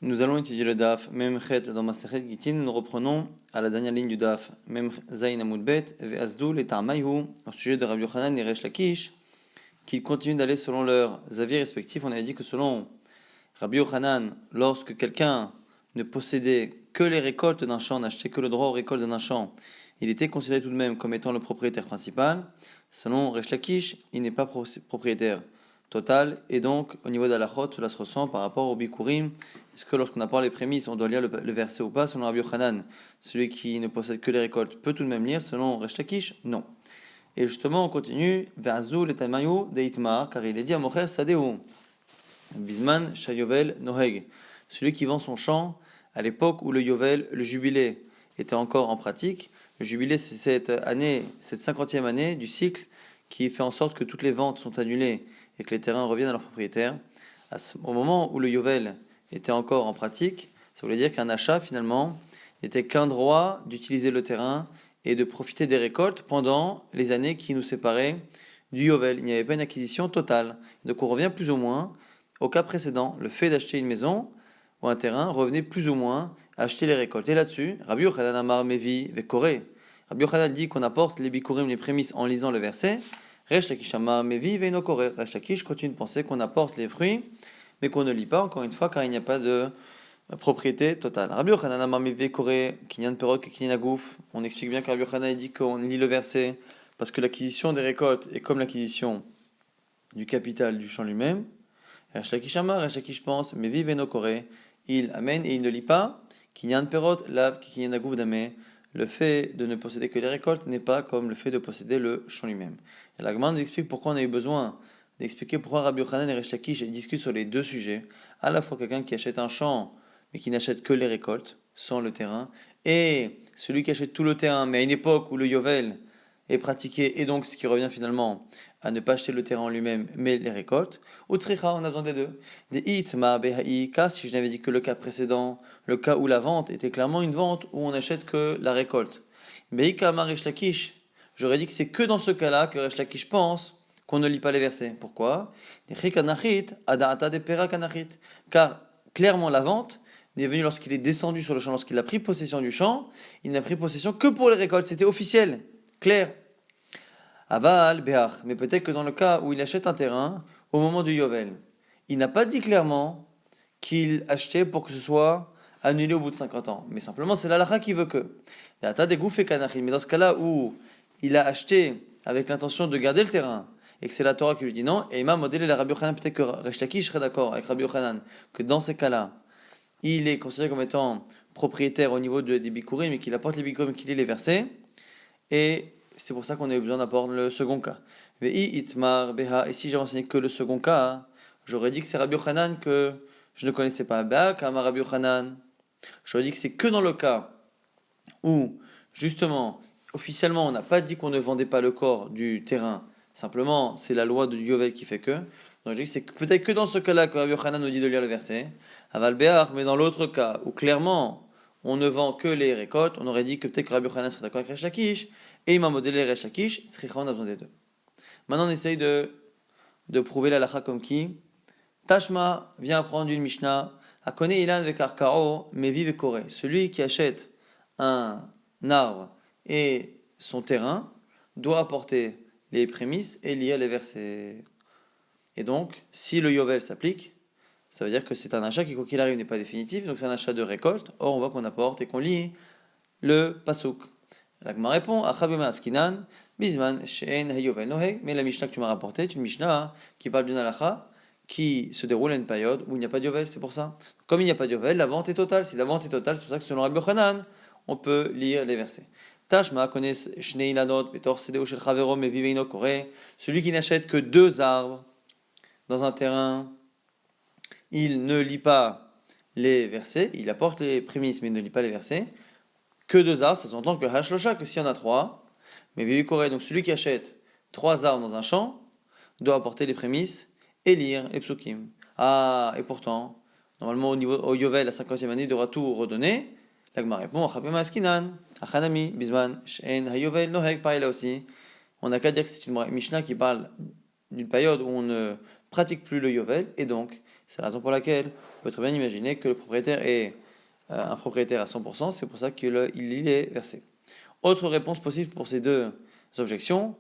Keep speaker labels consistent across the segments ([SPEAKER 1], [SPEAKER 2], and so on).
[SPEAKER 1] Nous allons étudier le DAF, Mem Chet dans Masechet Gitin. Nous reprenons à la dernière ligne du DAF, Mem Zayin Amud Bet, Ve'azdul et Tarmaïhu, au sujet de Rabbi Yochanan et Resh Lakish, qu'ils continuent d'aller selon leurs avis respectifs. On avait dit que selon Rabbi Yochanan, lorsque quelqu'un ne possédait que les récoltes d'un champ, n'achetait que le droit aux récoltes d'un champ, il était considéré tout de même comme étant le propriétaire principal. Selon Resh Lakish, il n'est pas propriétaire total, et donc au niveau d'Alachot, cela se ressent par rapport au Bikurim. Est-ce que lorsqu'on apporte les prémices, on doit lire le verset ou pas? Selon Rabbi Yochanan, celui qui ne possède que les récoltes peut tout de même lire. Selon Resh Lakish, non. Et justement, on continue, Ve'azul et Tamayu de Itmar, car il est dit à Mocher Sadeu, Bisman Shayovel Noheg, celui qui vend son champ à l'époque où le Yovel, le jubilé, était encore en pratique. Le jubilé, c'est cette année, cette 50e année du cycle qui fait en sorte que toutes les ventes sont annulées et que les terrains reviennent à leurs propriétaires. Au moment où le Yovel était encore en pratique, ça voulait dire qu'un achat, finalement, n'était qu'un droit d'utiliser le terrain et de profiter des récoltes pendant les années qui nous séparaient du Yovel. Il n'y avait pas une acquisition totale. Donc on revient plus ou moins au cas précédent. Le fait d'acheter une maison ou un terrain revenait plus ou moins à acheter les récoltes. Et là-dessus, Rabbi Yochanan Amar Mevi Vekore. Rabbi Yochanan dit qu'on apporte les bikurim, les prémices, en lisant le verset. Resh Lakish Amar Mevi Veinokore. Resh Lakish continue de penser qu'on apporte les fruits, mais qu'on ne lit pas, encore une fois, car il n'y a pas de propriété totale. Rabbi Yochanan Amar Mevi Vekore, Kinyan Perok et Kinyan Agouf. On explique bien que Rabbi Yochanan dit qu'on lit le verset parce que l'acquisition des récoltes est comme l'acquisition du capital du champ lui-même. Resh Lakish Amar, Resh Lakish pense, Mevi Veinokore. Il amène et il ne lit pas. Kinyan Perot, Lav, Kinyan Agouf Dame. Le fait de ne posséder que les récoltes n'est pas comme le fait de posséder le champ lui-même. Et la Gemara nous explique pourquoi on a eu besoin d'expliquer pourquoi Rabbi Yochanan et Resh Lakish discutent sur les deux sujets. À la fois quelqu'un qui achète un champ mais qui n'achète que les récoltes, sans le terrain, et celui qui achète tout le terrain mais à une époque où le Yovel est pratiqué, et donc ce qui revient finalement à ne pas acheter le terrain en lui-même mais les récoltes. Utsricha, on a besoin des deux. Des itma behai ka, si je n'avais dit que le cas précédent, le cas où la vente était clairement une vente où on n'achète que la récolte. Beika ma Resh Lakish, j'aurais dit que c'est que dans ce cas-là que Resh Lakish pense qu'on ne lit pas les versets. Pourquoi? Car clairement la vente n'est venue lorsqu'il est descendu sur le champ, lorsqu'il a pris possession du champ, il n'a pris possession que pour les récoltes, c'était officiel, clair. Aval, Béach, mais peut-être que dans le cas où il achète un terrain, au moment du Yovel, il n'a pas dit clairement qu'il achetait pour que ce soit annulé au bout de 50 ans. Mais simplement, c'est l'halakha qui veut que. Mais dans ce cas-là où il a acheté avec l'intention de garder le terrain, et que c'est la Torah qui lui dit non, et Imam modèle la Rabbi Yochanan, peut-être que Resh Lakish serait d'accord avec Rabbi Yochanan, que dans ces cas-là, il est considéré comme étant propriétaire au niveau des bikurim, mais qu'il apporte les bikurim, qu'il lit les versets, et c'est pour ça qu'on a eu besoin d'apporter le second cas. Et si j'ai enseigné que le second cas, j'aurais dit que c'est Rabbi Yochanan que je ne connaissais pas. Rabbi Yochanan. J'aurais dit que c'est que dans le cas où, justement, officiellement, on n'a pas dit qu'on ne vendait pas le corps du terrain. Simplement, c'est la loi de Yovel qui fait que. Donc je dis que c'est peut-être que dans ce cas-là que Rabbi Yochanan nous dit de lire le verset. Aval Béach, mais dans l'autre cas où clairement on ne vend que les récoltes, on aurait dit que peut-être que Rabbi Yochanan serait d'accord avec Resh Lakish, et il m'a modélé Resh Lakish, on a besoin des deux. Maintenant on essaye de prouver la lacha comme qui. Tashma vient apprendre une Mishnah, Akone Ilan Vekarkao, Mevi Vekore. Celui qui achète un arbre et son terrain doit apporter les prémices et lire les versets. Et donc, si le Yovel s'applique, ça veut dire que c'est un achat qui, quoi qu'il arrive, n'est pas définitif, donc c'est un achat de récolte. Or, on voit qu'on apporte et qu'on lit le pasouk. La Gemara répond, Achabima Askinan, Bisman, She'en Hayovel Noheg, mais la Mishnah que tu m'as rapportée est une Mishnah qui parle d'une halakha qui se déroule à une période où il n'y a pas de Yovel, c'est pour ça. Comme il n'y a pas de Yovel, la vente est totale. Si la vente est totale, c'est pour ça que selon Rabbi Yochanan, on peut lire les versets. Tashma connaît Shnei Ilanot, Betor Sedeo Shel Chavero, Meviveino Kore, celui qui n'achète que deux arbres dans un terrain, il ne lit pas les versets, il apporte les prémices mais il ne lit pas les versets. Que deux arbres, ça s'entend que Hashlosha, que s'il y en a trois, mais Vivikoré, donc celui qui achète trois arbres dans un champ, doit apporter les prémices et lire les psukim. Ah, et pourtant, normalement au Yovel, la 50e année, il devra tout redonner. L'Agma répond, Achapema Askinan, Achanami, Bisman, Shen, Hayovel, Noheg, pareil là aussi. On n'a qu'à dire que c'est une Mishnah qui parle d'une période où on ne pratique plus le Yovel, et donc C'est la raison pour laquelle on peut très bien imaginer que le propriétaire est un propriétaire à 100%, c'est pour ça qu'il est versé. Autre réponse possible pour ces deux objections,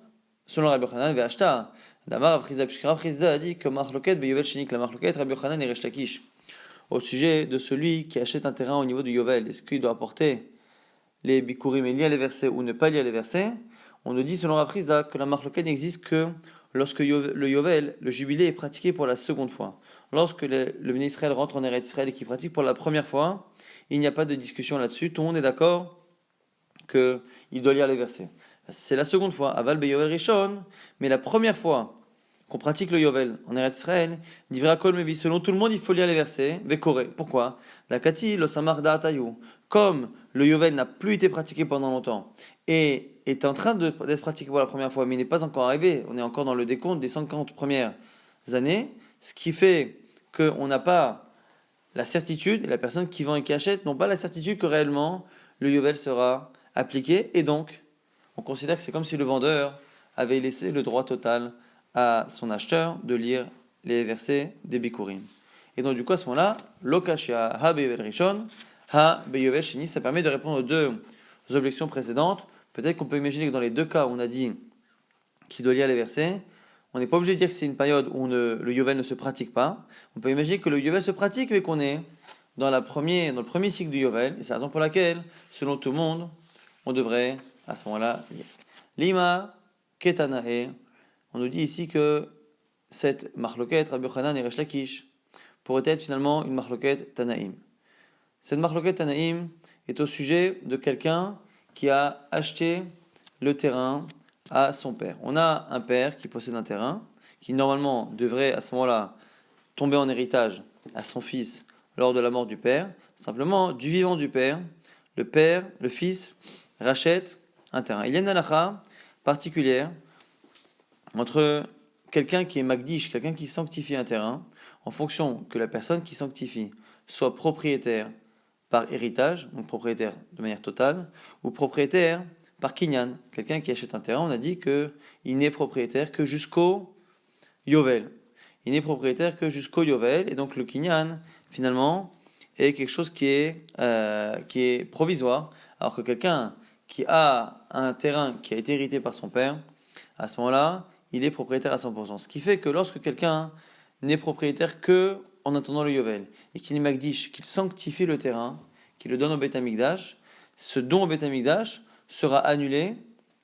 [SPEAKER 1] selon Rabbi Yochanan, Ve'ashta, Damar Afrizda, puisque Afrizda a dit que Marloket Beyovel Shenik, la Marloket, Rabbi Yochanan et Resh Lakish, au sujet de celui qui achète un terrain au niveau du Yovel, est-ce qu'il doit apporter les Bikurim et lire les versets ou ne pas lire les versets? On nous dit selon Afrizda que la Marloket n'existe que lorsque le Yovel, le jubilé, est pratiqué pour la seconde fois. Lorsque le Béné Israël rentre en Eretz Israël et qu'il pratique pour la première fois, il n'y a pas de discussion là-dessus, tout le monde est d'accord qu'il doit lire les versets. C'est la seconde fois, Aval Beyovel Rishon, mais la première fois qu'on pratique le Yovel en Eretz Israël, d'Ivra Kol Mevi, selon tout le monde, il faut lire les versets, Vekore. Pourquoi? Dakati, lo Samar Da'atayu. Comme le Yovel n'a plus été pratiqué pendant longtemps et est en train d'être pratiqué pour la première fois, mais il n'est pas encore arrivé, on est encore dans le décompte des 140 premières années, ce qui fait qu'on n'a pas la certitude, et la personne qui vend et qui achète n'ont pas la certitude que réellement le Yovel sera appliqué, et donc on considère que c'est comme si le vendeur avait laissé le droit total à son acheteur de lire les versets des Bikurim. Et donc du coup à ce moment-là, Lokashia Ha Beyovel Rishon, Ha Beyovel Sheni, ça permet de répondre aux deux objections précédentes. Peut-être qu'on peut imaginer que dans les deux cas où on a dit qu'il doit lire les versets, on n'est pas obligé de dire que c'est une période où le Yovel ne se pratique pas. On peut imaginer que le Yovel se pratique mais qu'on est dans le premier cycle du Yovel, et c'est la raison pour laquelle, selon tout le monde, on devrait à ce moment-là lire. Lima Ketanae, on nous dit ici que cette marloquette, Rabbi Yochanan et Resh Lakish, pourrait être finalement une marloquette Tanaïm. Cette marloquette Tanaïm est au sujet de quelqu'un qui a acheté le terrain à son père. On a un père qui possède un terrain, qui normalement devrait à ce moment-là tomber en héritage à son fils lors de la mort du père. Simplement, du vivant du père, le fils, rachète un terrain. Il y a une halakha particulière entre quelqu'un qui est magdish, quelqu'un qui sanctifie un terrain, en fonction que la personne qui sanctifie soit propriétaire par héritage, donc propriétaire de manière totale, ou propriétaire par kinyan. Quelqu'un qui achète un terrain, on a dit qu'il n'est propriétaire que jusqu'au Yovel. Il n'est propriétaire que jusqu'au Yovel, et donc le kinyan, finalement, est quelque chose qui est provisoire, alors que quelqu'un qui a un terrain qui a été hérité par son père, à ce moment-là, il est propriétaire à 100%. Ce qui fait que lorsque quelqu'un n'est propriétaire que en attendant le Yovel, et qu'il est Magdish, qu'il sanctifie le terrain, qu'il le donne au Beth Amikdash, ce don au Beth Amikdash sera annulé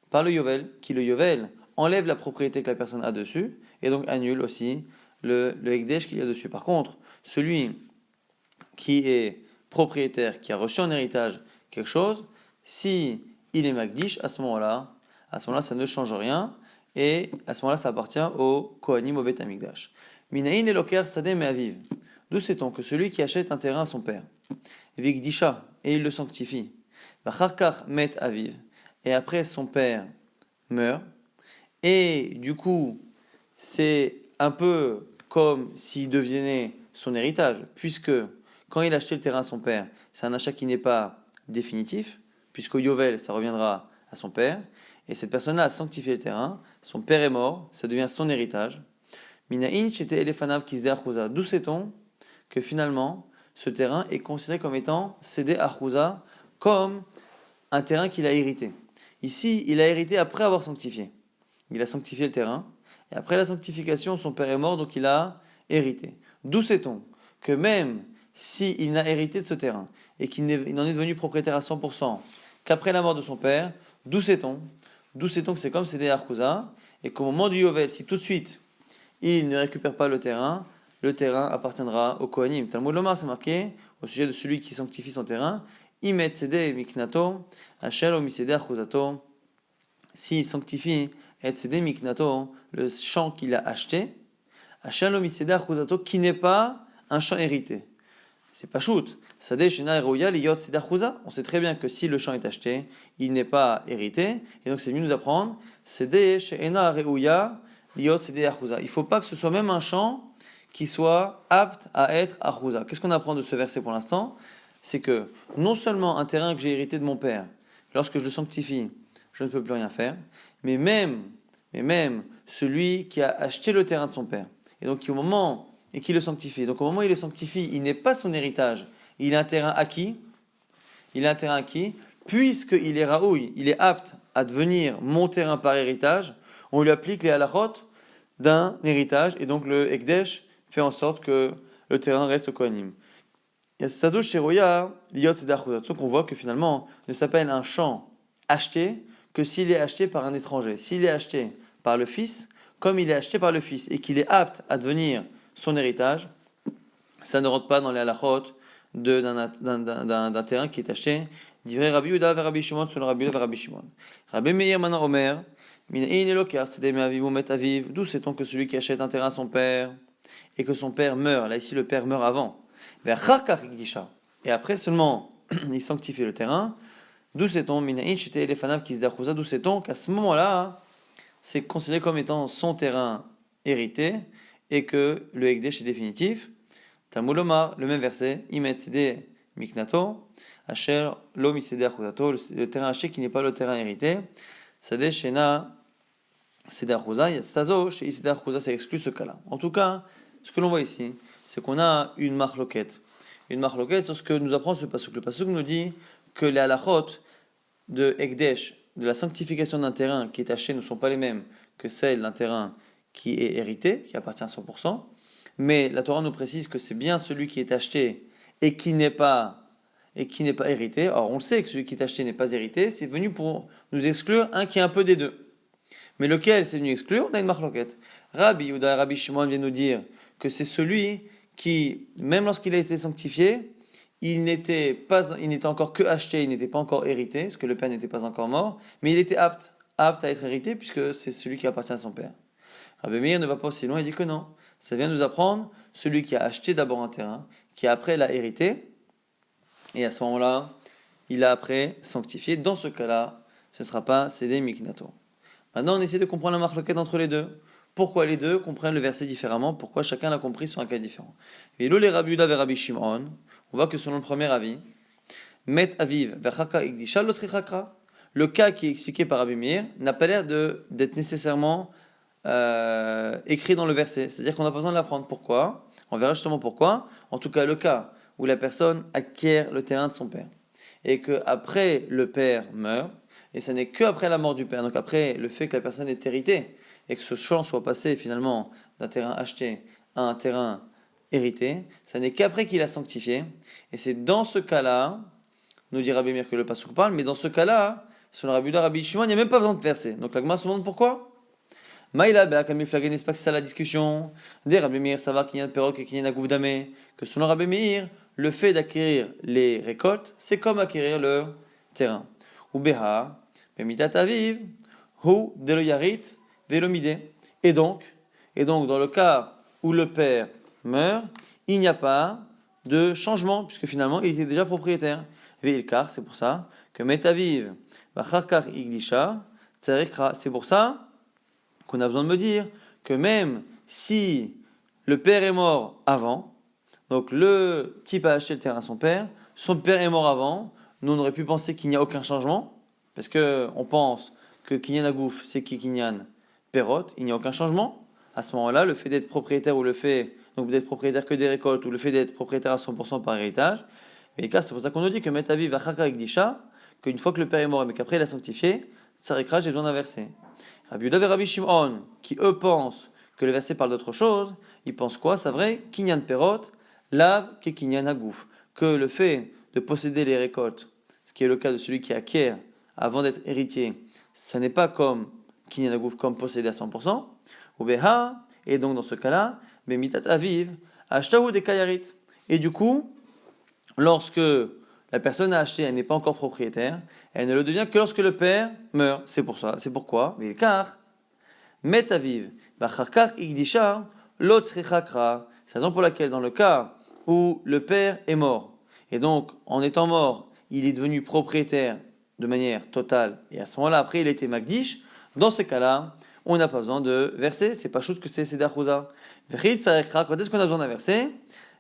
[SPEAKER 1] par le Yovel, qui le Yovel enlève la propriété que la personne a dessus, et donc annule aussi le Ekdesh qu'il y a dessus. Par contre, celui qui est propriétaire, qui a reçu en héritage quelque chose, si il est Magdish, à ce moment-là, ça ne change rien, et à ce moment-là, ça appartient au Kohanim, au Beth Amikdash. Minaïn et Loker Sadeh Me'aviv. D'où sait-on que celui qui achète un terrain à son père, Vigdisha, et il le sanctifie, Vacharkar Met Aviv, et après son père meurt, et du coup, c'est un peu comme s'il devenait son héritage, puisque quand il a acheté le terrain à son père, c'est un achat qui n'est pas définitif, puisqu'au Yovel, ça reviendra à son père, et cette personne-là a sanctifié le terrain, son père est mort, ça devient son héritage. Minaïn chété elefanav kisdeh achouza. D'où sait-on que finalement, ce terrain est considéré comme étant cédé achouza, comme un terrain qu'il a hérité. Ici, il a hérité après avoir sanctifié. Il a sanctifié le terrain, et après la sanctification, son père est mort, donc il a hérité. D'où sait-on que même s'il n'a hérité de ce terrain, et qu'il n'en est devenu propriétaire à 100%, qu'après la mort de son père, d'où sait-on que c'est comme cédé achouza, et qu'au moment du Yovel, si tout de suite il ne récupère pas le terrain appartiendra au Kohanim. Talmud Lomar, c'est marqué au sujet de celui qui sanctifie son terrain, Imet Sede Miknato, Hachel Omisede Achuzato, s'il sanctifie Et Sede Miknato, le champ qu'il a acheté, Hachel Omisede Achuzato, qui n'est pas un champ hérité. C'est pas shoot. Sade Shena Eroya Liyot Sede Achuza. On sait très bien que si le champ est acheté, il n'est pas hérité, et donc c'est mieux nous apprendre Sede Shena Eroya. Il ne faut pas que ce soit même un champ qui soit apte à être achouza. Qu'est-ce qu'on apprend de ce verset pour l'instant? C'est que non seulement un terrain que j'ai hérité de mon père, lorsque je le sanctifie, je ne peux plus rien faire, mais même celui qui a acheté le terrain de son père, et donc qui au moment et qui le sanctifie. Donc au moment où il le sanctifie, il n'est pas son héritage, il a un terrain acquis, puisqu'il est raouille, il est apte à devenir mon terrain par héritage, on lui applique les halachot d'un héritage, et donc le Ekdesh fait en sorte que le terrain reste au Kohanim. Donc on voit que finalement, ne s'appelle un champ acheté que s'il est acheté par un étranger. S'il est acheté par le fils, comme il est acheté par le fils, et qu'il est apte à devenir son héritage, ça ne rentre pas dans les halachot d'un terrain qui est acheté. Divrei Rabbi Yehuda ve Rabbi Shimon selon Rabbi Yehuda ve Rabbi Shimon. Rabbi Meir maintenant Omer, Minaïn elokar c'est me'aviv ou met aviv. D'où sait-on que celui qui achète un terrain à son père et que son père meurt, là ici le père meurt avant, et après seulement il sanctifie le terrain. D'où sait-on Minaïn shete elefanav kizdachouza. D'où sait-on qu'à ce moment-là c'est considéré comme étant son terrain hérité et que le Ekdesh est définitif. Tamulomar, le même verset, Imet Sede Miknato, Asher Lo Misede Achudato, le terrain acheté qui n'est pas le terrain hérité. Sade Shena Sede Achuza, Yatstazo, chez Isede Achuza, ça exclut ce cas-là. En tout cas, ce que l'on voit ici, c'est qu'on a une marloquette. Une marloquette sur ce que nous apprend ce pasuk. Le pasuk nous dit que les halachot de Ekdesh, de la sanctification d'un terrain qui est acheté, ne sont pas les mêmes que celles d'un terrain qui est hérité, qui appartient à 100%. Mais la Torah nous précise que c'est bien celui qui est acheté et qui n'est pas hérité. Or, on le sait que celui qui est acheté n'est pas hérité. C'est venu pour nous exclure un qui est un peu des deux. Mais lequel c'est venu exclure? On a une marloquette. Rabbi Yehuda et Rabbi Shimon viennent nous dire que c'est celui qui, même lorsqu'il a été sanctifié, il n'était encore que acheté, il n'était pas encore hérité, parce que le père n'était pas encore mort, mais il était apte à être hérité, puisque c'est celui qui appartient à son père. Rabbi Meir ne va pas aussi loin, il dit que non. Ça vient nous apprendre celui qui a acheté d'abord un terrain, qui après l'a hérité, et à ce moment-là, il a après sanctifié. Dans ce cas-là, ce ne sera pas Sede Miknato. Maintenant, on essaie de comprendre la marloquette entre les deux. Pourquoi les deux comprennent le verset différemment? Pourquoi chacun l'a compris sur un cas différent? Et les Rabbi Yehuda et Rabbi Shimon, on voit que selon le premier avis, Met Aviv Vechaka Igdisha Losri Chakra, le cas qui est expliqué par Rabbi Meir n'a pas l'air d'être nécessairement écrit dans le verset. C'est-à-dire qu'on n'a pas besoin de l'apprendre. Pourquoi? On verra justement pourquoi. En tout cas, le cas où la personne acquiert le terrain de son père et qu'après le père meurt, et ce n'est qu'après la mort du père, donc après le fait que la personne est héritée et que ce champ soit passé finalement d'un terrain acheté à un terrain hérité, ça n'est qu'après qu'il a sanctifié. Et c'est dans ce cas-là, nous dit Rabbi Meir que le pasuk parle, mais dans ce cas-là, selon Rabbi Yehuda, Rabbi Shimon, il n'y a même pas besoin de verset. Donc la Gemara se demande pourquoi. Maïla Be'akam Flagué, n'est-ce pas que c'est ça la discussion? Des Rabbi Meir, savoir qu'il y a un perroque et qu'il y a un gouf damé, que selon Rabbi Meir, le fait d'acquérir les récoltes, c'est comme acquérir le terrain. Ou Beha, Bemitat Aviv, Hu Delo Yarit, Velomide. Et donc, dans le cas où le père meurt, il n'y a pas de changement, puisque finalement, il était déjà propriétaire. Veilkar, c'est pour ça que Metaviv, Bacharkar Igdisha, Tserikra, c'est pour ça qu'on a besoin de me dire que même si le père est mort avant, donc le type a acheté le terrain à son père est mort avant, nous on aurait pu penser qu'il n'y a aucun changement, parce qu'on pense que Kinyan Agouf c'est Kinyan Perot, il n'y a aucun changement. À ce moment-là, le fait d'être propriétaire ou le fait donc d'être propriétaire que des récoltes ou le fait d'être propriétaire à 100% par héritage, et c'est pour ça qu'on nous dit que Metavi va Chaka Ikdisha, qu'une fois que le père est mort mais qu'après il a sanctifié, Tsarikra, j'ai besoin d'un verset. Rabbi Yehuda et Rabbi Shimon, qui eux pensent que le verset parle d'autre chose, ils pensent quoi? C'est vrai, Kinyan Perot, Lav ke Kinyan Agouf, que le fait de posséder les récoltes, ce qui est le cas de celui qui acquiert avant d'être héritier, ce n'est pas comme Kinyan Agouf, comme posséder à 100%, ou Beha, et donc dans ce cas-là, Bemitat Aviv, Ashtahu de Kayarit. Et du coup, lorsque la personne a acheté, elle n'est pas encore propriétaire, elle ne le devient que lorsque le père meurt. C'est pour ça, c'est pourquoi, mais car, Met Aviv, Bacharkar Igdisha, Lotzrichakra. C'est la raison pour laquelle, dans le cas où le père est mort, et donc en étant mort, il est devenu propriétaire de manière totale, et à ce moment-là, après, il a été Magdish, dans ces cas-là, on n'a pas besoin de verser, c'est pas chose que c'est Seder Chouza. Quand est-ce qu'on a besoin d'un verset?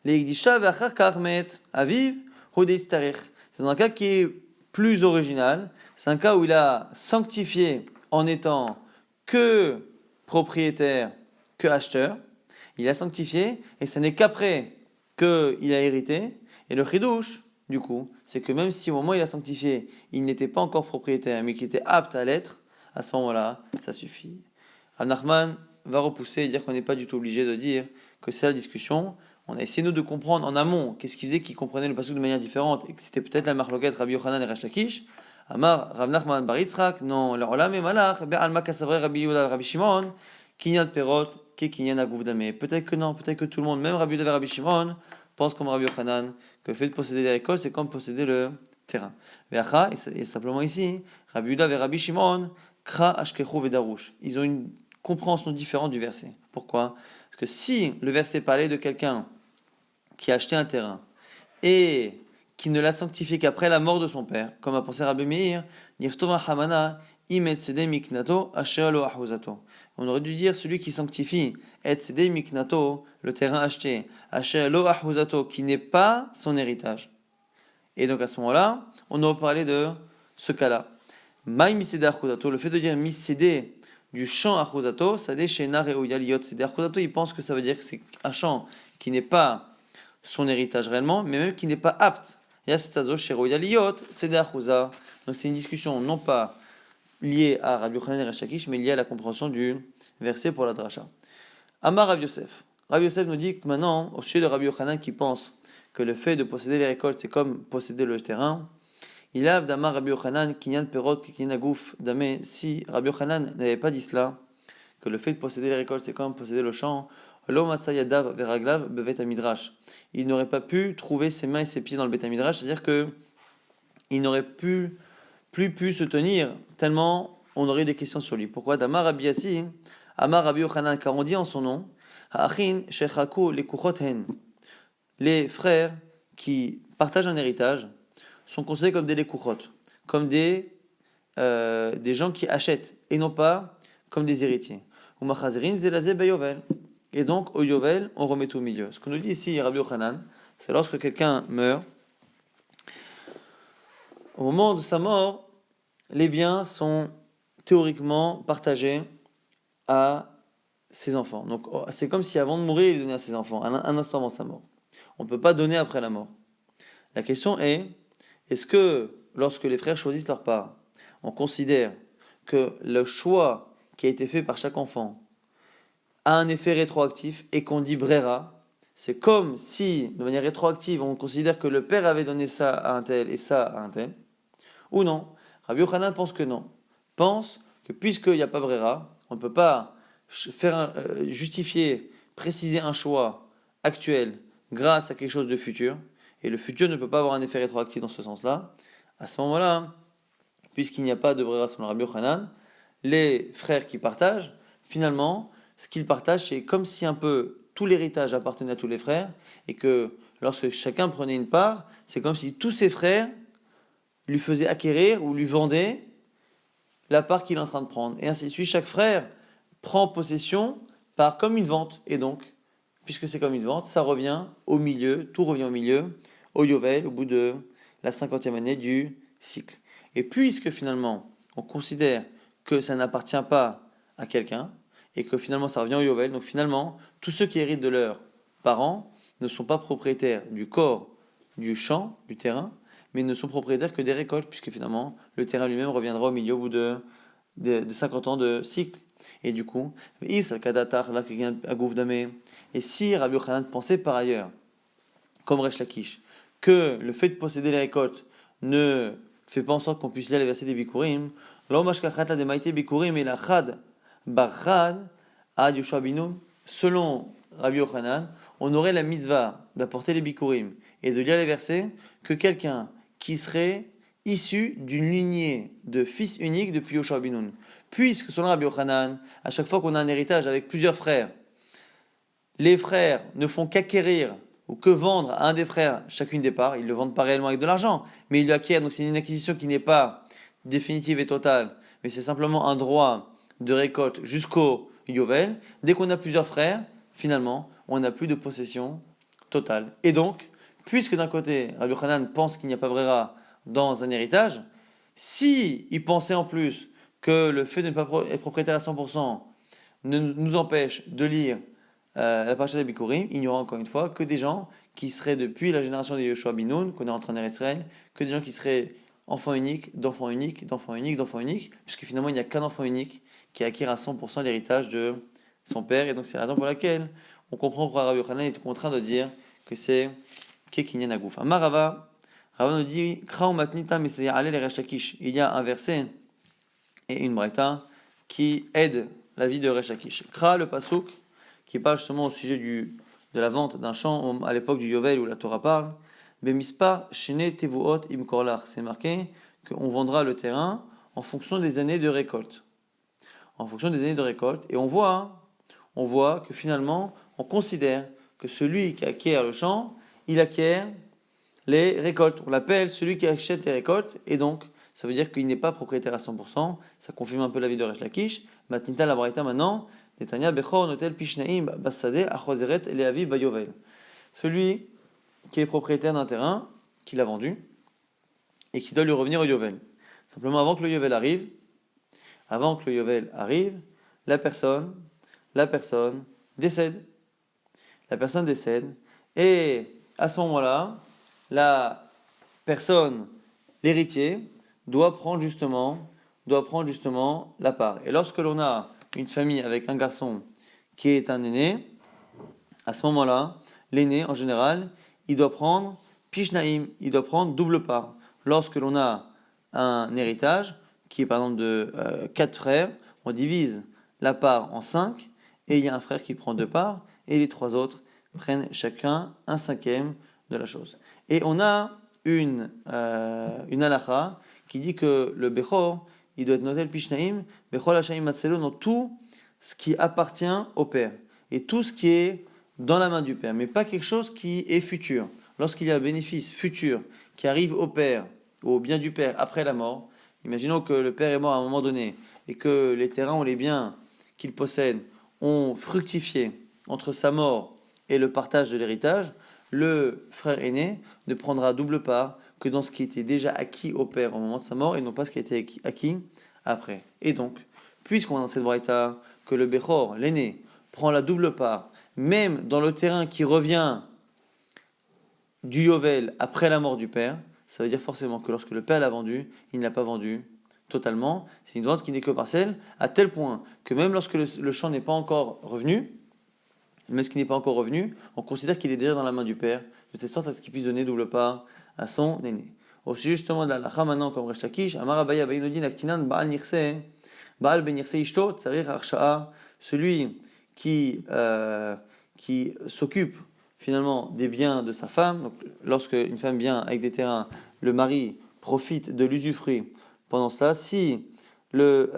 [SPEAKER 1] Les Igdisha Bacharkar Met Aviv, Hodei. C'est un cas qui est plus original. C'est un cas où il a sanctifié en étant que propriétaire, que acheteur. il a sanctifié, et ce n'est qu'après qu'il a hérité. Et le chidouche, du coup, c'est que même si au moment où il a sanctifié, il n'était pas encore propriétaire, mais qu'il était apte à l'être, à ce moment-là, ça suffit. Rav Nachman va repousser et dire qu'on n'est pas du tout obligé de dire que c'est la discussion. On a essayé nous de comprendre en amont qu'est-ce qui faisait qu'ils comprenaient le pasuk de manière différente et que c'était peut-être la marloquette Rabbi Yochanan et Resh Lakish. Amar Rav Nachman bar Yitzchak, non, le olam et malach, be'alma kasavre Rabbi Yehuda Rabbi Shimon, kinyan perot, ke kinyan aguf dameh. Peut-être que non, peut-être que tout le monde, même Rabbi Yehuda et Rabbi Shimon, pense comme Rabbi Yochanan que le fait de posséder les récoltes, c'est comme posséder le terrain. Ve'acha, et simplement ici, Rabbi Yehuda et Rabbi Shimon, kra ashkechu vedarush. Ils ont une compréhension différente du verset. Pourquoi? Parce que si le verset parlait de quelqu'un qui a acheté un terrain et qui ne l'a sanctifié qu'après la mort de son père, comme a pensé Rabbi Meir, on aurait dû dire celui qui sanctifie etzedei miknato, le terrain acheté, asher lo ahuzato, qui n'est pas son héritage. Et donc à ce moment-là, on aurait parlé de ce cas-là. Maï misede ahuzato, le fait de dire misede du champ ahuzato, ça déchaîna reouya liot. C'est ahuzato, il pense que ça veut dire que c'est un champ qui n'est pas son héritage réellement, mais même qui n'est pas apte. Yastazo chez reouya liot, c'est ahuza. Donc c'est une discussion non pas liée à Rabbi Yochanan et Resh Lakish, mais liée à la compréhension du verset pour la dracha. Amar Rav Yosef. Rav Yosef nous dit que maintenant, au sujet de Rabbi Yochanan qui pense que le fait de posséder les récoltes, c'est comme posséder le terrain, il a d'Amar Rabbi Yochanan kinyan perot kinyan aguf damé. Si Rabbi Yochanan n'avait pas dit cela, que le fait de posséder les récoltes, c'est comme posséder le champ, lo matsa yadav veraglav bevet amidrash. Il n'aurait pas pu trouver ses mains et ses pieds dans le bet amidrash, c'est-à-dire que il n'aurait plus pu se tenir tellement on aurait des questions sur lui. Pourquoi? D'Amar Rabbi Yassi, Amar Rabbi Yochanan, car on dit en son nom, Ha'achin shechaku lekuchot hen. Les frères qui partagent un héritage sont considérés comme des lekuchot, comme des gens qui achètent, et non pas comme des héritiers. Umachazerin zelazé beyovel. Et donc, au yovel, on remet tout au milieu. Ce qu'on nous dit ici, Rabbi Yochanan, c'est lorsque quelqu'un meurt, au moment de sa mort, les biens sont théoriquement partagés à ses enfants. Donc, c'est comme si avant de mourir, il donnait à ses enfants, un instant avant sa mort. On ne peut pas donner après la mort. La question est-ce que lorsque les frères choisissent leur part, on considère que le choix qui a été fait par chaque enfant a un effet rétroactif et qu'on dit brera, c'est comme si, de manière rétroactive, on considère que le père avait donné ça à un tel et ça à un tel, ou non. Rabbi Yochanan pense que non. Pense que puisqu'il n'y a pas brera, on ne peut pas justifier, préciser un choix actuel grâce à quelque chose de futur, et le futur ne peut pas avoir un effet rétroactif dans ce sens-là. À ce moment-là, puisqu'il n'y a pas de brera selon Rabbi Yochanan, les frères qui partagent, finalement, ce qu'ils partagent, c'est comme si un peu tout l'héritage appartenait à tous les frères, et que lorsque chacun prenait une part, c'est comme si tous ses frères lui faisaient acquérir ou lui vendaient la part qu'il est en train de prendre. Et ainsi de suite, chaque frère prend possession par comme une vente. Et donc, puisque c'est comme une vente, ça revient au milieu, tout revient au milieu, au Yovel, au bout de la 50e année du cycle. Et puisque finalement, on considère que ça n'appartient pas à quelqu'un, et que finalement ça revient au Yovel, donc finalement, tous ceux qui héritent de leurs parents ne sont pas propriétaires du corps, du champ, du terrain, mais ne sont propriétaires que des récoltes, puisque finalement, le terrain lui-même reviendra au milieu au bout de 50 ans de cycle. Et du coup, et si Rabbi Yochanan pensait par ailleurs, comme Resh Lakish, que le fait de posséder les récoltes ne fait pas en sorte qu'on puisse lire les versets des Bikurim, selon Rabbi Yochanan, on aurait la mitzvah d'apporter les Bikurim et de lire les versets que quelqu'un qui serait issu d'une lignée de fils unique depuis Yoshua ben Nun. Puisque selon Rabbi Yochanan, à chaque fois qu'on a un héritage avec plusieurs frères, les frères ne font qu'acquérir ou que vendre à un des frères chacune des parts, ils ne le vendent pas réellement avec de l'argent, mais ils l'acquièrent, donc c'est une acquisition qui n'est pas définitive et totale, mais c'est simplement un droit de récolte jusqu'au Yovel. Dès qu'on a plusieurs frères, finalement, on n'a plus de possession totale. Et donc, puisque d'un côté, Rabbi Yochanan pense qu'il n'y a pas brera dans un héritage, si il pensait en plus que le fait de ne pas être propriétaire à 100% ne nous empêche de lire la paracha des Bikurim, il n'y aura encore une fois que des gens qui seraient depuis la génération de Yoshua bin Nun, qu'on est en train d'Israël, que des gens qui seraient enfants uniques, d'enfants uniques, d'enfants uniques, d'enfants uniques, puisque finalement il n'y a qu'un enfant unique qui acquiert à 100% l'héritage de son père, et donc c'est la raison pour laquelle on comprend pourquoi Rabbi Yochanan est contraint de dire que c'est Kekinyan Agouf. Amarava, Rava nous dit Krao matnita mesayah ale le Resh Lakish. Il y a un verset et une braïta qui aide la vie de Resh Lakish. Kra, le pasuk, qui parle justement au sujet de la vente d'un champ à l'époque du Yovel où la Torah parle. Bemispar shene tevuot im korlach. C'est marqué qu'on vendra le terrain en fonction des années de récolte. En fonction des années de récolte. Et on voit que finalement, on considère que celui qui acquiert le champ, il acquiert les récoltes. On l'appelle celui qui achète les récoltes, et donc ça veut dire qu'il n'est pas propriétaire à 100%. Ça confirme un peu la vie de Resh Lakish. Matnita la Braïta maintenant. Netanya Bechor Notel Pishnaim Bassade Achozeret Eleavi Bayovel. Celui qui est propriétaire d'un terrain, qu'il a vendu, et qui doit lui revenir au Yovel. Simplement, avant que le Yovel arrive, la personne décède. La personne décède, et à ce moment-là, la personne, l'héritier, doit prendre justement la part. Et lorsque l'on a une famille avec un garçon qui est un aîné, à ce moment-là, l'aîné, en général, il doit prendre Pishnaim, il doit prendre double part. Lorsque l'on a un héritage, qui est par exemple de 4 frères, on divise la part en 5, et il y a un frère qui prend 2 parts, et les 3 autres prennent chacun un cinquième de la chose. Et on a une halakha qui dit que le Bechor, il doit être noté le Pishnaim, Bechor Hashaim Matzelo, dans tout ce qui appartient au père, et tout ce qui est dans la main du père, mais pas quelque chose qui est futur. Lorsqu'il y a un bénéfice futur qui arrive au père, ou au bien du père après la mort, imaginons que le père est mort à un moment donné, et que les terrains ou les biens qu'il possède ont fructifié entre sa mort et le partage de l'héritage, le frère aîné ne prendra double part que dans ce qui était déjà acquis au père au moment de sa mort et non pas ce qui a été acquis après. Et donc, puisqu'on a dans cette braïta que le Bechor, l'aîné, prend la double part, même dans le terrain qui revient du Yovel après la mort du père, ça veut dire forcément que lorsque le père l'a vendu, il ne l'a pas vendu totalement. C'est une vente qui n'est que partielle, à tel point que même lorsque le champ n'est pas encore revenu, même ce qui n'est pas encore revenu, on considère qu'il est déjà dans la main du père, de telle sorte à ce qu'il puisse donner double part à son aîné. Au sujet justement de la lacha maintenant, comme Resh Lakish, Amar Abaye Abaye nous dit Naktinan Baal Nirse, Baal Ben Nirse Ishto, Tsarir Arsha'a, celui qui s'occupe finalement des biens de sa femme. Donc, lorsque une femme vient avec des terrains, le mari profite de l'usufruit pendant cela. Si le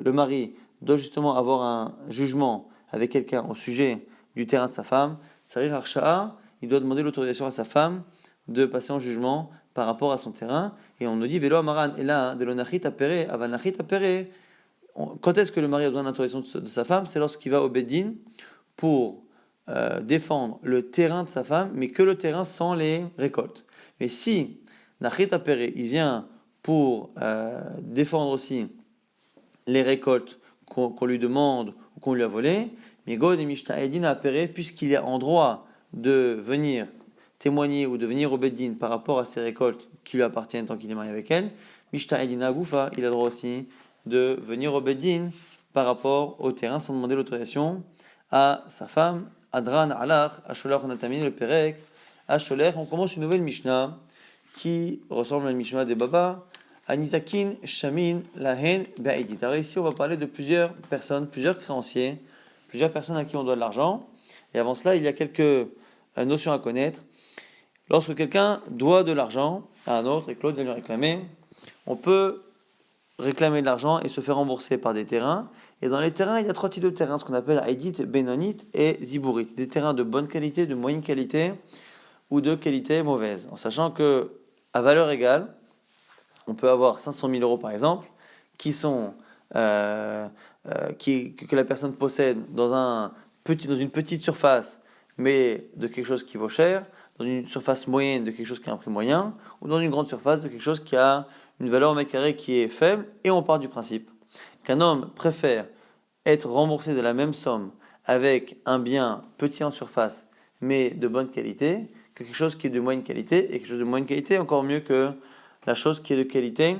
[SPEAKER 1] mari doit justement avoir un jugement avec quelqu'un au sujet du terrain de sa femme, Tsarir Arsha'a, il doit demander l'autorisation à sa femme de passer en jugement par rapport à son terrain. Et on nous dit Velo Amaran, et là, de l'onachit apere, avanachit apere. Quand est-ce que le mari a besoin d'autorisation de sa femme? C'est lorsqu'il va au Beddin pour défendre le terrain de sa femme, mais que le terrain sans les récoltes. Mais si Nachit apere, il vient pour défendre aussi les récoltes qu'on lui demande ou qu'on lui a volées, mais God et Mishta Edin apere, puisqu'il est en droit de venir témoigner ou de venir au Beddin par rapport à ses récoltes qui lui appartiennent tant qu'il est marié avec elle, Mishta Edin Agoufa, il a droit aussi de venir au Beddin par rapport au terrain sans demander l'autorisation à sa femme. Adran Alach, Asholach Natamin le Perek, Asholech. On commence une nouvelle Mishnah qui ressemble à une Mishnah des Baba. Anizakin Shamin Lahen Ba'idit. Alors ici, on va parler de plusieurs personnes, plusieurs créanciers, plusieurs personnes à qui on doit de l'argent. Et avant cela, il y a quelques notions à connaître. Lorsque quelqu'un doit de l'argent à un autre et que l'autre vient lui réclamer, on peut réclamer de l'argent et se faire rembourser par des terrains. Et dans les terrains, il y a 3 types de terrains, ce qu'on appelle Aïdit, Benonit et Ziburit. Des terrains de bonne qualité, de moyenne qualité ou de qualité mauvaise. En sachant que, à valeur égale, on peut avoir 500 000 euros par exemple, qui sont, que la personne possède dans une petite surface, mais de quelque chose qui vaut cher, dans une surface moyenne de quelque chose qui a un prix moyen, ou dans une grande surface de quelque chose qui a une valeur au mètre carré qui est faible, et on part du principe qu'un homme préfère être remboursé de la même somme avec un bien petit en surface, mais de bonne qualité, que quelque chose qui est de moyenne qualité, et quelque chose de moyenne qualité encore mieux que la chose qui est de qualité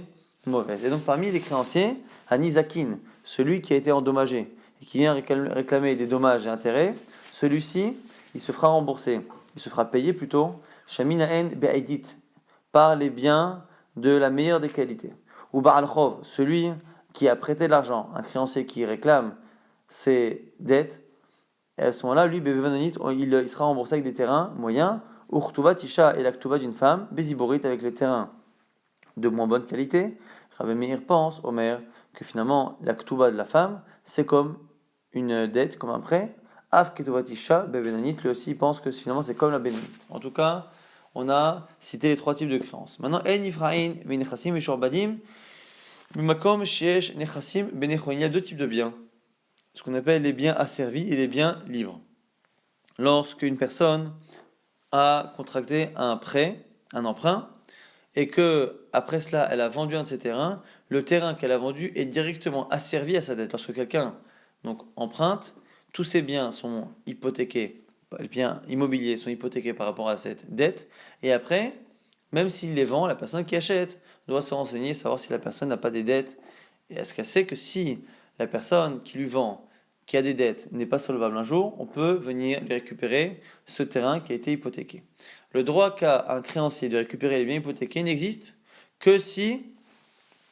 [SPEAKER 1] mauvaise. Et donc parmi les créanciers, Anizakin, celui qui a été endommagé et qui vient réclamer des dommages et intérêts, celui-ci, il se fera rembourser, il se fera payer plutôt, Shaminaen Be'aidit, par les biens de la meilleure des qualités. Ou Ba'al Chov, celui qui a prêté de l'argent, un créancier qui réclame ses dettes, et à ce moment-là, lui, il sera remboursé avec des terrains moyens, Urtuva Tisha et l'actuva d'une femme, Béziborit avec les terrains de moins bonne qualité. Rabbi Meir pense, Omer, que finalement, l'actuva de la femme, c'est comme une dette, comme un prêt. Av Ketovat Tisha, Bebenanit, lui aussi pense que finalement c'est comme la Benanit. En tout cas, on a cité les trois types de créances. Maintenant, En Ifraïn, Menechasim, Mishorbadim, Mimakom, Shiesh, Nechasim, Benechon. Il y a deux types de biens, ce qu'on appelle les biens asservis et les biens libres. Lorsqu'une personne a contracté un prêt, un emprunt, et que après cela, elle a vendu un de ses terrains, le terrain qu'elle a vendu est directement asservi à sa dette. Lorsque quelqu'un donc emprunte, tous ses biens sont hypothéqués, les biens immobiliers sont hypothéqués par rapport à cette dette, et après, même s'il les vend, la personne qui achète doit se renseigner, savoir si la personne n'a pas des dettes, et est-ce qu'elle sait que si la personne qui lui vend, qui a des dettes, n'est pas solvable un jour, on peut venir lui récupérer ce terrain qui a été hypothéqué. Le droit qu'a un créancier de récupérer les biens hypothéqués n'existe que si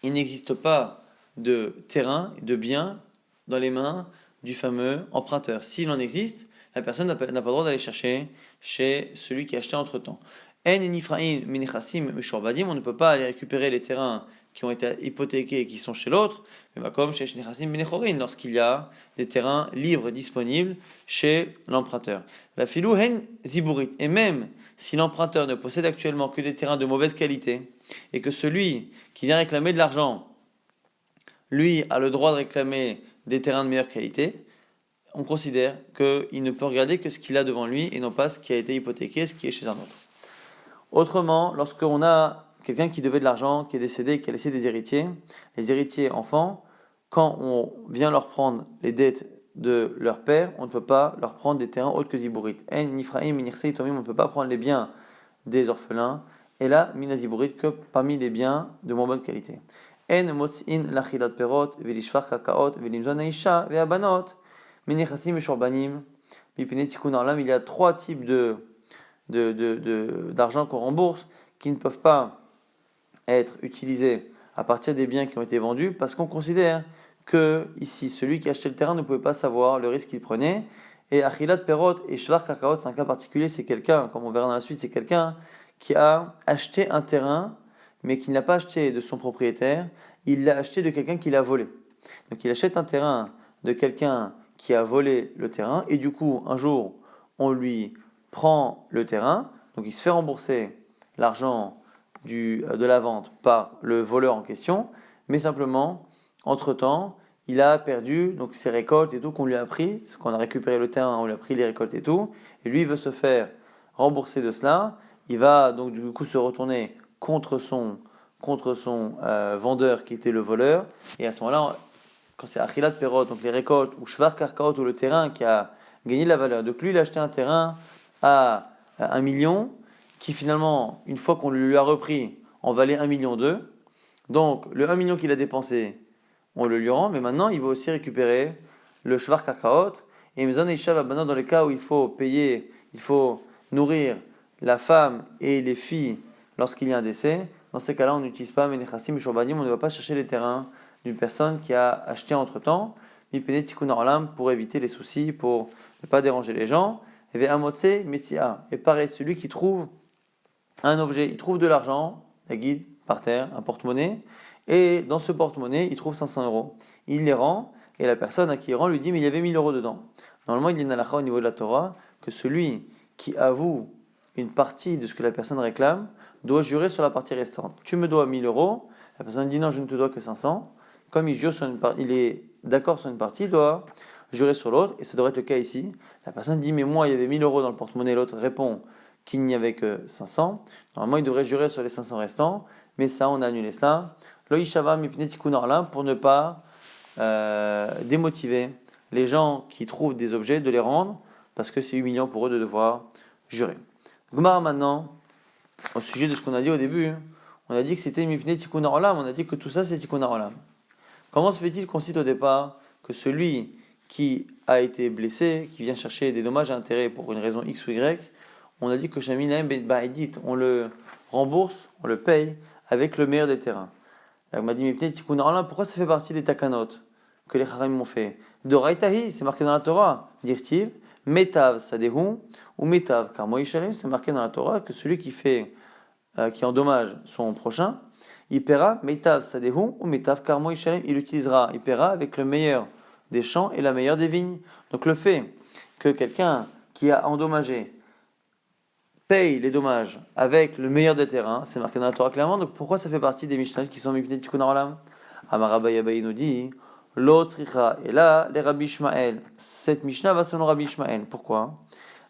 [SPEAKER 1] il n'existe pas de terrain, de biens dans les mains du fameux emprunteur. S'il en existe, la personne n'a pas le droit d'aller chercher chez celui qui a acheté entre-temps. On ne peut pas aller récupérer les terrains qui ont été hypothéqués et qui sont chez l'autre, mais comme chez lorsqu'il y a des terrains libres disponibles chez l'emprunteur. La filou hen ziburit. Et même si l'emprunteur ne possède actuellement que des terrains de mauvaise qualité et que celui qui vient réclamer de l'argent, lui, a le droit de réclamer des terrains de meilleure qualité, on considère qu'il ne peut regarder que ce qu'il a devant lui et non pas ce qui a été hypothéqué, ce qui est chez un autre. Autrement, lorsqu'on a quelqu'un qui devait de l'argent, qui est décédé, qui a laissé des héritiers, les héritiers enfants, quand on vient leur prendre les dettes de leur père, on ne peut pas leur prendre des terrains autres que Ziburit. On ne peut pas prendre les biens des orphelins, et là, mina Ziburit, que parmi les biens de moins bonne qualité. En motzin lachilat perot, velishfar kakaot, velimzon aisha, veabanot, menechasim et shorbanim, mipene tikkun olam. Il y a trois types d'argent qu'on rembourse qui ne peuvent pas être utilisés à partir des biens qui ont été vendus parce qu'on considère que ici celui qui a acheté le terrain ne pouvait pas savoir le risque qu'il prenait. Et achilat perot et shvar kakaot, c'est un cas particulier, c'est quelqu'un, comme on verra dans la suite, c'est quelqu'un qui a acheté un terrain mais qui ne l'a pas acheté de son propriétaire, il l'a acheté de quelqu'un qui l'a volé. Donc il achète un terrain de quelqu'un qui a volé le terrain et du coup un jour on lui prend le terrain, donc il se fait rembourser l'argent de la vente par le voleur en question, mais simplement, entre-temps, il a perdu donc ses récoltes et tout qu'on lui a pris, parce qu'on a récupéré le terrain, on lui a pris les récoltes et tout, et lui il veut se faire rembourser de cela, il va donc du coup se retourner contre son vendeur qui était le voleur, et à ce moment-là, quand c'est Achilat Perot, donc les récoltes, ou Shvar Karkaot, ou le terrain qui a gagné de la valeur, donc lui il a acheté un terrain à 1 million, qui finalement, une fois qu'on lui a repris, en valait 1,2 million. Donc, le 1 million qu'il a dépensé, on le lui rend, mais maintenant, il va aussi récupérer le shvar kakaot. Et Mezon et Ishav, maintenant, dans les cas où il faut payer, il faut nourrir la femme et les filles lorsqu'il y a un décès, dans ces cas-là, on n'utilise pas Menechassim et Shorbadim, on ne va pas chercher les terrains d'une personne qui a acheté entre-temps, Mipene Tikkun Olam, pour éviter les soucis, pour ne pas déranger les gens. Et pareil, celui qui trouve un objet, il trouve de l'argent, la guide, par terre, un porte-monnaie, et dans ce porte-monnaie, il trouve 500 euros. Il les rend, et la personne à qui il rend lui dit, mais il y avait 1000 euros dedans. Normalement, il y a une halakha au niveau de la Torah, que celui qui avoue une partie de ce que la personne réclame, doit jurer sur la partie restante. Tu me dois 1000 euros, la personne dit non, je ne te dois que 500. Comme il jure sur il est d'accord sur une partie, il doit jurer sur l'autre, et ça devrait être le cas ici. La personne dit, mais moi, il y avait 1000 euros dans le porte-monnaie, l'autre répond qu'il n'y avait que 500. Normalement, il devrait jurer sur les 500 restants, mais ça, on a annulé cela. Lo Ishava Mipne Tikkun Olam, pour ne pas démotiver les gens qui trouvent des objets de les rendre parce que c'est humiliant pour eux de devoir jurer. Gmar maintenant, au sujet de ce qu'on a dit au début, on a dit que c'était Mipnei Tikkun Olam, on a dit que tout ça c'est Tikkun Olam. Comment se fait-il qu'on cite au départ que celui qui a été blessé, qui vient chercher des dommages et intérêts pour une raison X ou Y, on a dit que Shaminaim Bet Ba'idit, on le rembourse, on le paye avec le meilleur des terrains. Là, on m'a dit Mipnei Tikkun Olam, pourquoi ça fait partie des takanot que les Charim ont fait? Doraitahi, c'est marqué dans la Torah, dirtiv, Metav Sadehu, ou Metav Karmo Yishalem, c'est marqué dans la Torah que celui qui endommage son prochain, il paiera Metav Sadehu ou Metav Karmo Yishalem, il utilisera, il paiera avec le meilleur des champs et la meilleure des vignes. Donc le fait que quelqu'un qui a endommagé paye les dommages avec le meilleur des terrains, c'est marqué dans la Torah clairement, donc pourquoi ça fait partie des Mishnah qui sont Mipnei Tikkun Olam? Amarabaye Abaye nous dit, L'Otzricha, et là, les Rabbi Ishmael, cette Mishnah va selon Rabbi Ishmael. Pourquoi?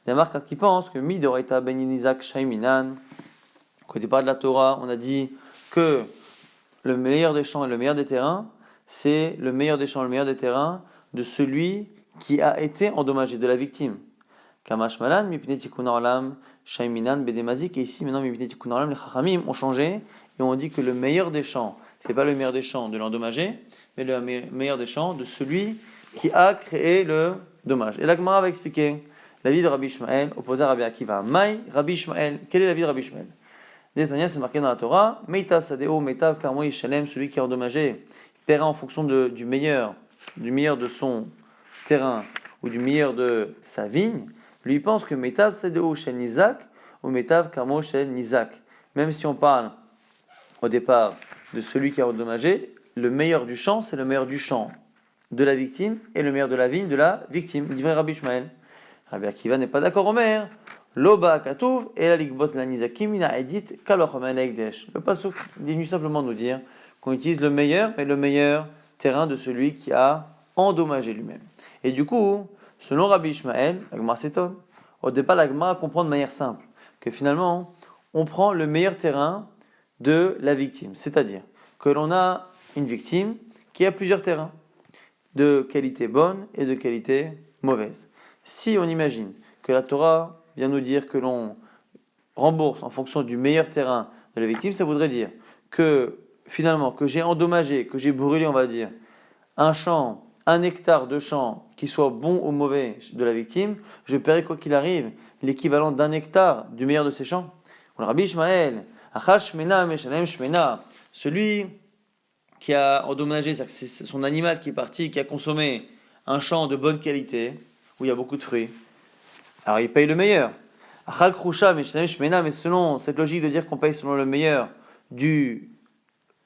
[SPEAKER 1] Il y a Marc qui pense que Midoraita Ben Yinizak Shaiminan, au départ de la Torah, on a dit que le meilleur des champs et le meilleur des terrains, c'est le meilleur des champs et le meilleur des terrains de celui qui a été endommagé, de la victime. Kamash Malan, Mipnei Tikkun Olam, Shaiminan, Bedemazik, et ici maintenant Mipnei Tikkun Olam, les Chachamim ont changé et on dit que le meilleur des champs, c'est pas le meilleur des champs de l'endommagé, mais le meilleur des champs de celui qui a créé le dommage. Et la Gemara va expliquer l'avis de Rabbi Ishmael opposé à Rabbi Akiva. Maï, Rabbi Ishmael, quel est l'avis de Rabbi Ishmael? Détania, c'est marqué dans la Torah, Meitav Sadeo, Meitav Karmo Yishalem, celui qui a endommagé, paiera en fonction du meilleur de son terrain ou du meilleur de sa vigne. Lui il pense que Meitav Sadeo Shel Nizak ou Meitav Karmo Shel Nizak. Même si on parle au départ de celui qui a endommagé, le meilleur du champ, c'est le meilleur du champ de la victime et le meilleur de la vigne de la victime. Dit vrai Rabbi Ishmael. Rabbi Akiva n'est pas d'accord, Omer. Loba Katouv et la ligbot la nizakim ina edit kalochamen ekdesh. Le pasuk est venu simplement nous dire qu'on utilise le meilleur, mais le meilleur terrain de celui qui a endommagé lui-même. Et du coup, selon Rabbi Ishmael, la Gemara s'étonne. Au départ, la Gemara comprend de manière simple que finalement, on prend le meilleur terrain de la victime. C'est-à-dire que l'on a une victime qui a plusieurs terrains de qualité bonne et de qualité mauvaise. Si on imagine que la Torah vient nous dire que l'on rembourse en fonction du meilleur terrain de la victime, ça voudrait dire que finalement, que j'ai endommagé, que j'ai brûlé, on va dire, un champ, un hectare de champ qui soit bon ou mauvais de la victime, je paierai quoi qu'il arrive l'équivalent d'un hectare du meilleur de ces champs. Le Rabbi Ishmael, celui qui a endommagé, c'est son animal qui est parti, qui a consommé un champ de bonne qualité, où il y a beaucoup de fruits, alors il paye le meilleur. Mais selon cette logique de dire qu'on paye selon le meilleur de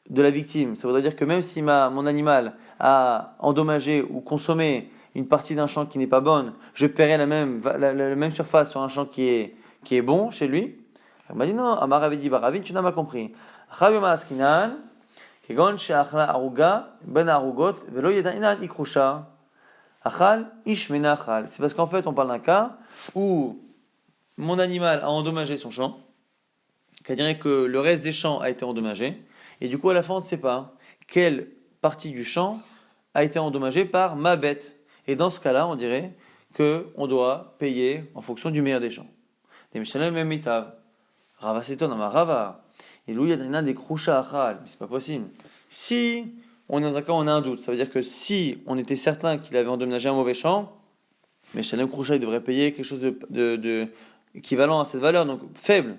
[SPEAKER 1] la victime, ça voudrait dire que même si mon animal a endommagé ou consommé une partie d'un champ qui n'est pas bonne, je paierai la même surface sur un champ qui est bon chez lui. Il m'a dit non, Amaravidi Baravin, tu n'as pas compris. C'est parce qu'en fait on parle d'un cas où mon animal a endommagé son champ, c'est-à-dire que le reste des champs a été endommagé, et du coup à la fin on ne sait pas quelle partie du champ a été endommagée par ma bête. Et dans ce cas-là, on dirait qu'on doit payer en fonction du meilleur des champs. Des Mishalem même mitav. Rava s'étonne, Rava. Et lui, il y a des kroucha achal, mais c'est pas possible. Si on est dans un cas où on a un doute, ça veut dire que si on était certain qu'il avait endommagé un mauvais champ, mais Shalem Kroucha, il devrait payer quelque chose de équivalent à cette valeur, donc faible.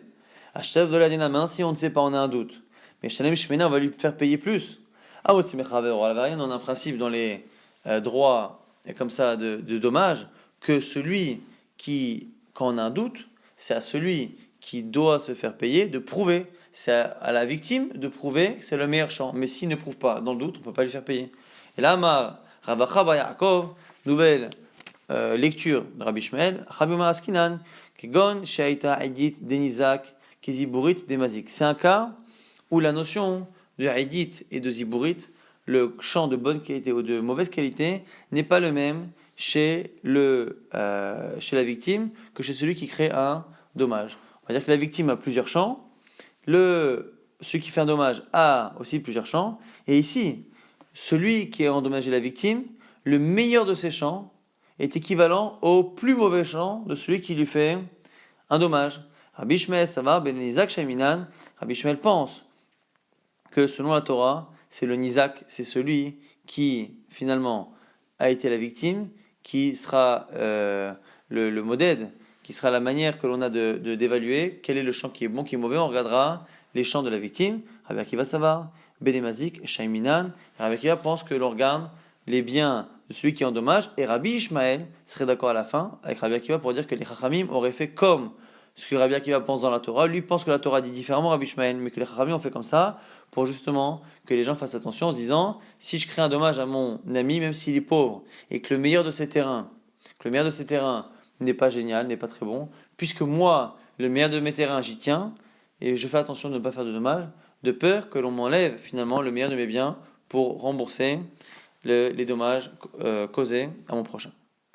[SPEAKER 1] Acheter de la dina, maintenant si on ne sait pas, on a un doute. Mais Shalem Shmena, on va lui faire payer plus. Ah, aussi, Mechaver, on a un principe dans les droits comme ça de dommages, que celui qui, quand on a un doute, c'est à celui qui doit se faire payer de prouver. C'est à la victime de prouver que c'est le meilleur champ. Mais s'il ne prouve pas, dans le doute, on ne peut pas lui faire payer. Et là, Ravacha Bar Yaakov, nouvelle lecture de Rabbi Ishmael, Rabbi Maraskinan, Kegon Shaita Edit Denizak Kiziburit Demazik. C'est un cas où la notion de Edit et de Ziburit, le champ de bonne qualité ou de mauvaise qualité, n'est pas le même chez la victime que chez celui qui crée un dommage. On va dire que la victime a plusieurs champs, celui qui fait un dommage a aussi plusieurs champs, et ici, celui qui a endommagé la victime, le meilleur de ses champs est équivalent au plus mauvais champ de celui qui lui fait un dommage. Rabbi Ishmael Savar ben Nizak Shaiminan, Rabbi Ishmael pense que selon la Torah, c'est le Nizak, c'est celui qui finalement a été la victime, qui sera le modèle, qui sera la manière que l'on a d'évaluer quel est le champ qui est bon, qui est mauvais. On regardera les champs de la victime. Rabbi Akiva Savar, Benemazik, Shaiminan. Rabbi Akiva pense que l'on regarde les biens de celui qui endommage. Et Rabbi Ishmael serait d'accord à la fin avec Rabbi Akiva pour dire que les Chachamim auraient fait comme ce que Rabbi Akiva pense dans la Torah. Lui pense que la Torah dit différemment, Rabbi Ishmael, mais que les Chachamim ont fait comme ça pour justement que les gens fassent attention en se disant si je crée un dommage à mon ami, même s'il est pauvre, et que le meilleur de ses terrains, n'est pas génial, n'est pas très bon, puisque moi, le meilleur de mes terrains, j'y tiens, et je fais attention de ne pas faire de dommages, de peur que l'on m'enlève finalement le meilleur de mes biens pour rembourser les dommages causés à mon prochain.